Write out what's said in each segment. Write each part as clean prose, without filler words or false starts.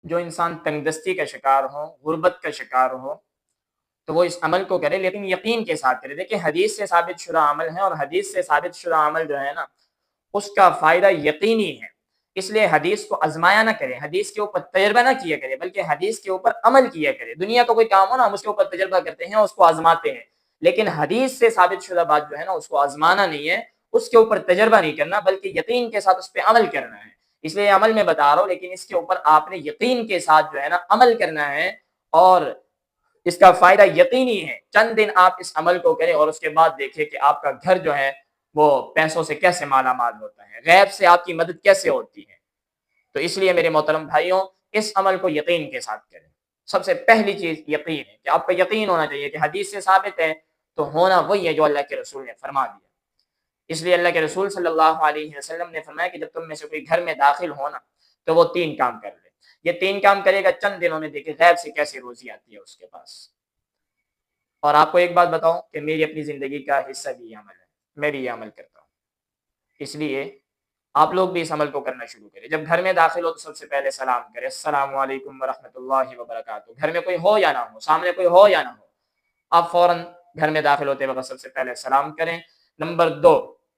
جو انسان تنگ دستی کا شکار ہو، غربت کا شکار ہو، تو وہ اس عمل کو کرے، لیکن یقین کے ساتھ کرے۔ دیکھیں حدیث سے ثابت شدہ عمل ہے، اور حدیث سے ثابت شدہ عمل جو ہے نا اس کا فائدہ یقینی ہے۔ اس لیے حدیث کو آزمایا نہ کرے، حدیث کے اوپر تجربہ نہ کیا کرے، بلکہ حدیث کے اوپر عمل کیا کرے۔ دنیا کا کوئی کام ہو نا، ہم اس کے اوپر تجربہ کرتے ہیں، اس کو آزماتے ہیں، لیکن حدیث سے ثابت شدہ بات جو ہے نا اس کو آزمانا نہیں ہے، اس کے اوپر تجربہ نہیں کرنا، بلکہ یقین کے ساتھ اس پہ عمل کرنا ہے۔ اس لیے عمل میں بتا رہا ہوں، لیکن اس کے اوپر آپ نے یقین کے ساتھ جو ہے نا عمل کرنا ہے، اور اس کا فائدہ یقینی ہے۔ چند دن آپ اس عمل کو کریں اور اس کے بعد دیکھیں کہ آپ کا گھر جو ہے وہ پیسوں سے کیسے مالا مال ہوتا ہے، غیب سے آپ کی مدد کیسے ہوتی ہے۔ تو اس لیے میرے محترم بھائیوں، اس عمل کو یقین کے ساتھ کریں۔ سب سے پہلی چیز یقین ہے، کہ آپ کو یقین ہونا چاہیے کہ حدیث سے ثابت ہے تو ہونا وہی ہے جو اللہ کے رسول نے فرما دیا۔ اس لیے اللہ کے رسول صلی اللہ علیہ وسلم نے فرمایا کہ جب تم میں سے کوئی گھر میں داخل ہونا تو وہ 3 کام کر لے۔ یہ 3 کام کرے گا، چند دنوں میں دیکھے غیب سے کیسے روزی آتی ہے اس کے پاس۔ اور آپ کو ایک بات بتاؤں کہ میری اپنی زندگی کا حصہ بھی یہ عمل ہے، میں بھی یہ عمل کرتا ہوں۔ اس لیے آپ لوگ بھی اس عمل کو کرنا شروع کریں۔ جب گھر میں داخل ہو تو سب سے پہلے سلام کریں، السلام علیکم ورحمۃ اللہ وبرکاتہ۔ گھر میں کوئی ہو یا نہ ہو، سامنے کوئی ہو یا نہ ہو، آپ فوراً گھر میں داخل ہوتے وقت سب سے پہلے سلام کریں۔ نمبر 2،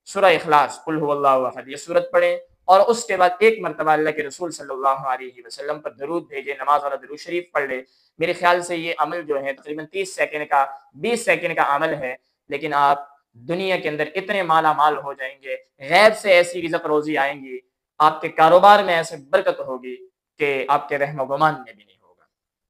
سورہ اخلاص قل هو اللہ احد، یہ سورت پڑھیں، اور اس کے بعد ایک مرتبہ اللہ کے رسول صلی اللہ علیہ وسلم پر درود بھیجیں، نماز والا درود شریف پڑھ لے۔ میرے خیال سے یہ عمل جو ہے تقریباً 30 سیکنڈ کا 20 سیکنڈ کا عمل ہے، لیکن آپ دنیا کے اندر اتنے مالا مال ہو جائیں گے، غیب سے ایسی رزق روزی آئیں گی، آپ کے کاروبار میں ایسے برکت ہوگی کہ آپ کے رحم و گمان میں بھی